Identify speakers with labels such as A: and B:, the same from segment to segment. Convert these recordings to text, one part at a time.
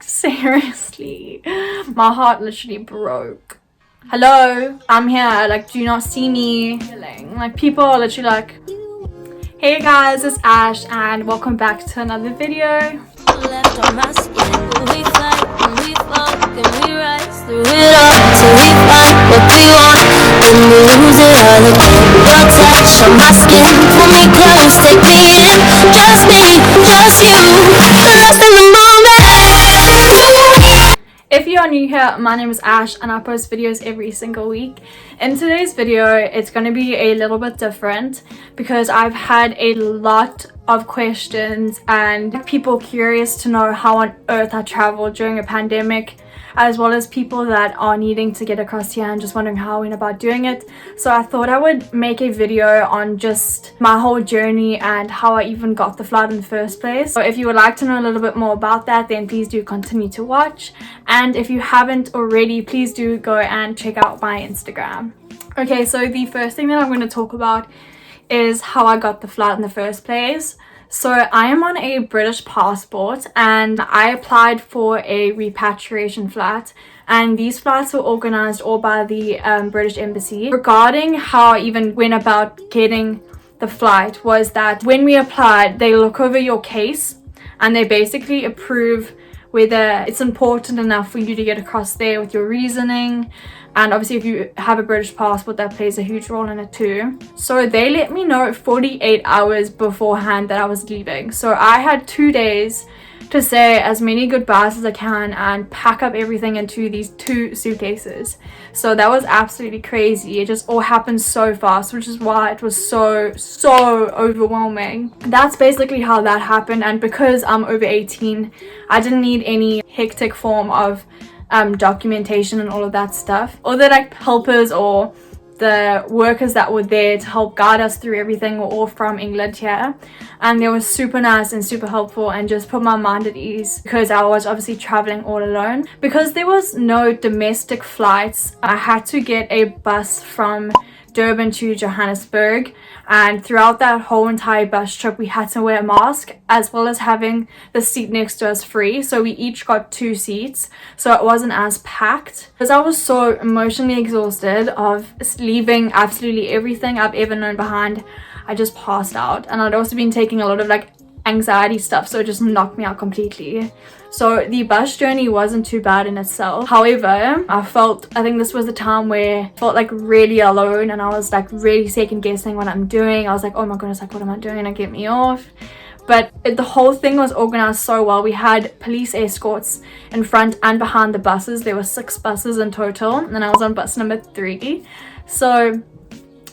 A: Seriously, my heart literally broke. Hello, I'm here. Like, do you not see me? Like, people are literally like, hey guys, it's Ash and welcome back to another video.
B: Left on my skin. We fight and we fuck and we rise through it all till we find what we want. Then we lose it all again. Your touch on my skin, pull me close, take me in. Just me, just you, lost in the moment.
A: If you are new here, my name is Ash and I post videos every single week. In today's video, it's going to be a little bit different because I've had a lot of questions and people curious to know how on earth I traveled during a pandemic, as well as people that are needing to get across here and just wondering how I went about doing it. So I thought I would make a video on just my whole journey and how I even got the flight in the first place. So if you would like to know a little bit more about that, then please do continue to watch. And if you haven't already, please do go and check out my Instagram. Okay, so the first thing that I'm going to talk about is how I got the flight in the first place. So I am on a British passport and I applied for a repatriation flight, and these flights were organized all by the British Embassy. Regarding how I even went about getting the flight was that when we applied, they look over your case and they basically approve whether it's important enough for you to get across there with your reasoning. And obviously if you have a British passport, that plays a huge role in it too. So they let me know 48 hours beforehand that I was leaving. So I had 2 days to say as many goodbyes as I can and pack up everything into these 2 suitcases. So that was absolutely crazy. It just all happened so fast, which is why it was so overwhelming. That's basically how that happened. And because I'm over 18, I didn't need any hectic form of documentation and all of that stuff. All the like helpers or the workers that were there to help guide us through everything were all from England here, and they were super nice and super helpful and just put my mind at ease because I was obviously traveling all alone. Because there was no domestic flights, I had to get a bus from Durban to Johannesburg, and throughout that whole entire bus trip we had to wear a mask, as well as having the seat next to us free. So we each got 2 seats, so it wasn't as packed. Because I was so emotionally exhausted of leaving absolutely everything I've ever known behind, I just passed out. And I'd also been taking a lot of like anxiety stuff, so it just knocked me out completely. So the bus journey wasn't too bad in itself. However, I think this was the time where I felt like really alone, and I was like really second guessing what I'm doing. I was like, oh my goodness, like what am I doing to get me off? But the whole thing was organized so well. We had police escorts in front and behind the buses. There were 6 buses in total, and I was on bus number 3. So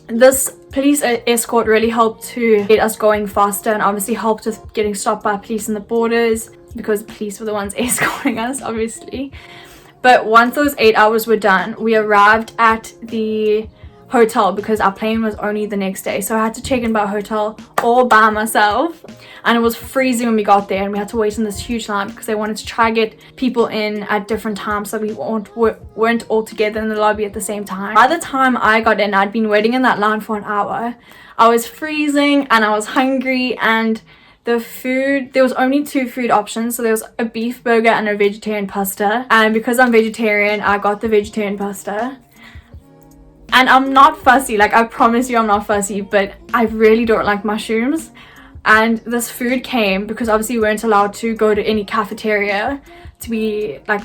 A: this police escort really helped to get us going faster, and obviously helped with getting stopped by police in the borders, because the police were the ones escorting us, obviously. But once those 8 hours were done, we arrived at the hotel because our plane was only the next day. So I had to check in by a hotel all by myself, and it was freezing when we got there, and we had to wait in this huge line because they wanted to try get people in at different times so we weren't all together in the lobby at the same time. By the time I got in, I'd been waiting in that line for an hour. I was freezing and I was hungry, and the food, there was only 2 food options. So there was a beef burger and a vegetarian pasta, and because I'm vegetarian, I got the vegetarian pasta. And I'm not fussy, like I promise you I'm not fussy, but I really don't like mushrooms. And this food came because obviously we weren't allowed to go to any cafeteria to be like,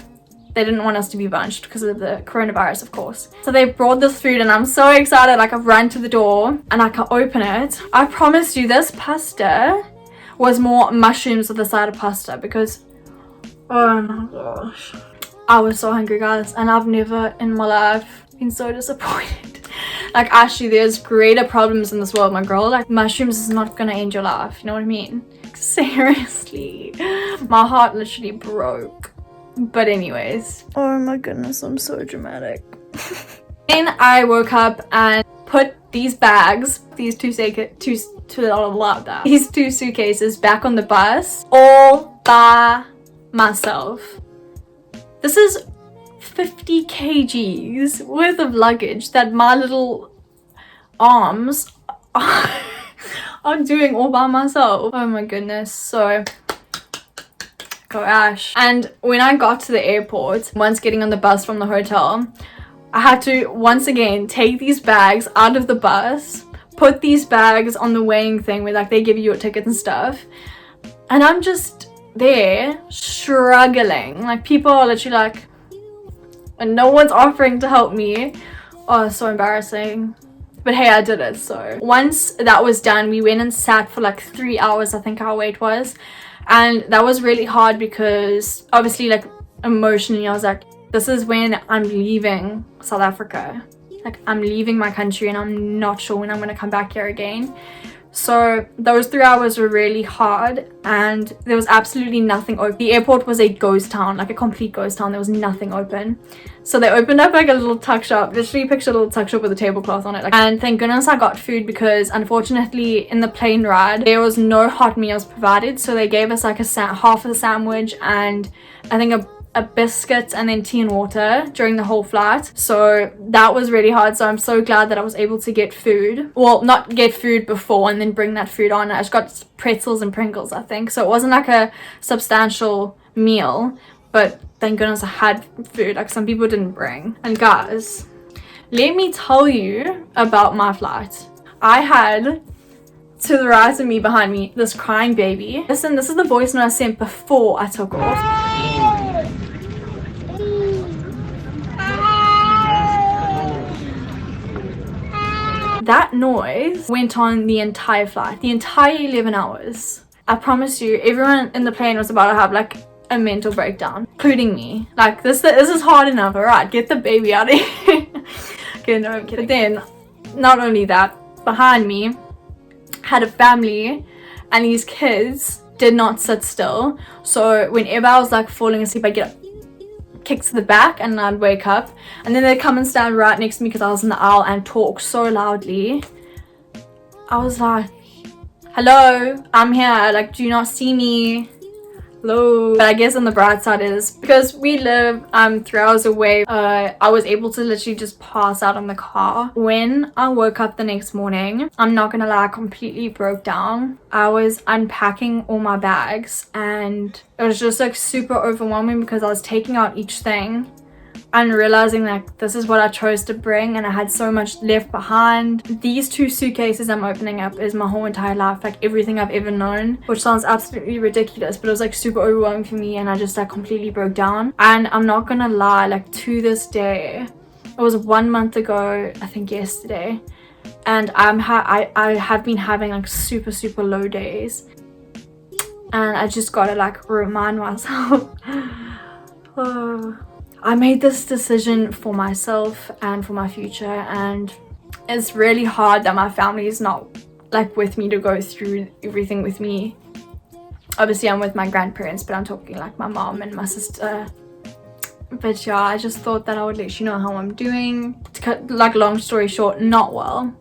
A: they didn't want us to be bunched because of the coronavirus, of course. So they brought this food and I'm so excited. Like I've run to the door and I can open it. I promise you this pasta was more mushrooms with the side of pasta because, oh my gosh, I was so hungry, guys, and I've never in my life been so disappointed. Like actually there's greater problems in this world, my girl. Like mushrooms is not gonna end your life, you know what I mean? Seriously, my heart literally broke. But anyways, oh my goodness, I'm so dramatic. Then I woke up and put these bags, these two suitcases back on the bus all by myself. This is 50 kgs worth of luggage that my little arms are doing all by myself. Oh my goodness. So Go Ash. And when I got to the airport, once getting on the bus from the hotel, I had to once again take these bags out of the bus, put these bags on the weighing thing where like they give you your tickets and stuff, and I'm just there struggling. Like people are literally like, and no one's offering to help me. Oh, so embarrassing. But hey, I did it. So once that was done, we went and sat for like 3 hours, I think our wait was. And that was really hard because obviously like emotionally I was like, this is when I'm leaving South Africa. Like I'm leaving my country and I'm not sure when I'm going to come back here again. So those 3 hours were really hard and there was absolutely nothing open. The airport was a ghost town, like a complete ghost town. There was nothing open. So they opened up like a little tuck shop, literally picture a little tuck shop with a tablecloth on it. And thank goodness I got food because unfortunately in the plane ride, there was no hot meals provided. So they gave us like half a sandwich and I think a biscuit and then tea and water during the whole flight. So that was really hard. So I'm so glad that I was able to get food. Well, not get food before and then bring that food on. I just got pretzels and Pringles, I think. So it wasn't like a substantial meal, but thank goodness I had food. Like some people didn't bring. And guys, let me tell you about my flight. I had, to the right of me, behind me, this crying baby. Listen, this is the voice note I sent before I took off. That noise went on the entire flight, the entire 11 hours. I promise you, everyone in the plane was about to have like a mental breakdown, including me. Like this is hard enough, alright? Get the baby out of here. Okay, no, I'm kidding. But then, not only that, behind me had a family and these kids did not sit still. So whenever I was like falling asleep, I'd get up, kick to the back and I'd wake up and then they'd come and stand right next to me because I was in the aisle and talk so loudly. I was like, hello, I'm here, like do you not see me? Hello. But I guess on the bright side is because we live 3 hours away, I was able to literally just pass out in the car. When I woke up the next morning, I'm not gonna lie, I completely broke down. I was unpacking all my bags and it was just like super overwhelming because I was taking out each thing and realizing like this is what I chose to bring and I had so much left behind. These 2 suitcases I'm opening up is my whole entire life, like everything I've ever known, which sounds absolutely ridiculous, but it was like super overwhelming for me and I just like completely broke down. And I'm not gonna lie, like to this day, it was 1 month ago, I think yesterday, and I have been having like super low days and I just gotta like remind myself I made this decision for myself and for my future, and it's really hard that my family is not like with me to go through everything with me. Obviously I'm with my grandparents, but I'm talking like my mom and my sister. But yeah, I just thought that I would let you know how I'm doing. To cut like long story short, not well.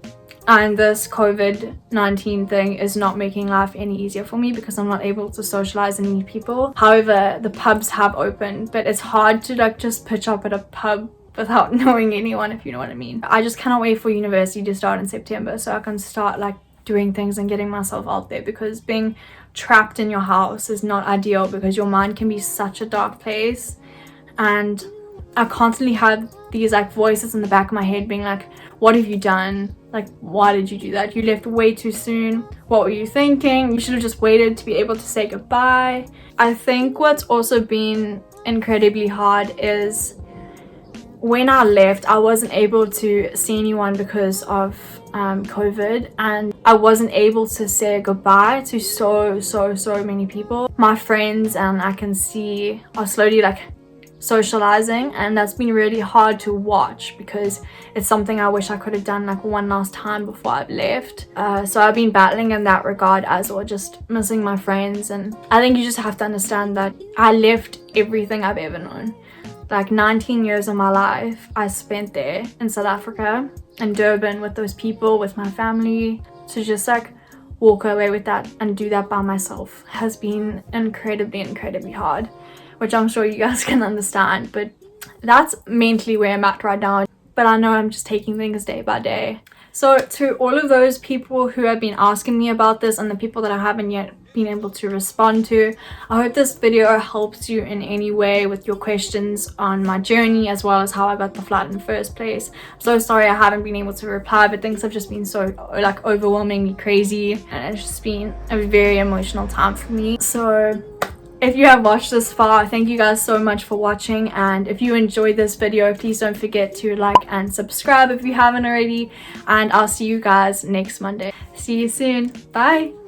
A: And this COVID-19 thing is not making life any easier for me because I'm not able to socialize and meet people. However, the pubs have opened, but it's hard to like just pitch up at a pub without knowing anyone, if you know what I mean. I just cannot wait for university to start in September so I can start like doing things and getting myself out there, because being trapped in your house is not ideal because your mind can be such a dark place. And I constantly have these like voices in the back of my head being like, what have you done? Like, why did you do that? You left way too soon. What were you thinking? You should have just waited to be able to say goodbye. I think what's also been incredibly hard is when I left, I wasn't able to see anyone because of COVID, and I wasn't able to say goodbye to so many people. My friends and I can see are slowly like socializing, and that's been really hard to watch because it's something I wish I could have done like one last time before I've left. So I've been battling in that regard as well, just missing my friends. And I think you just have to understand that I left everything I've ever known. Like 19 years of my life I spent there in South Africa, in Durban, with those people, with my family. To just like walk away with that and do that by myself has been incredibly hard, which I'm sure you guys can understand. But that's mentally where I'm at right now. But I know I'm just taking things day by day. So to all of those people who have been asking me about this and the people that I haven't yet been able to respond to, I hope this video helps you in any way with your questions on my journey as well as how I got the flat in the first place. I'm so sorry I haven't been able to reply, but things have just been so like overwhelmingly crazy, and it's just been a very emotional time for me. So if you have watched this far, thank you guys so much for watching, and if you enjoyed this video, please don't forget to like and subscribe if you haven't already, and I'll see you guys next Monday. See you soon. Bye.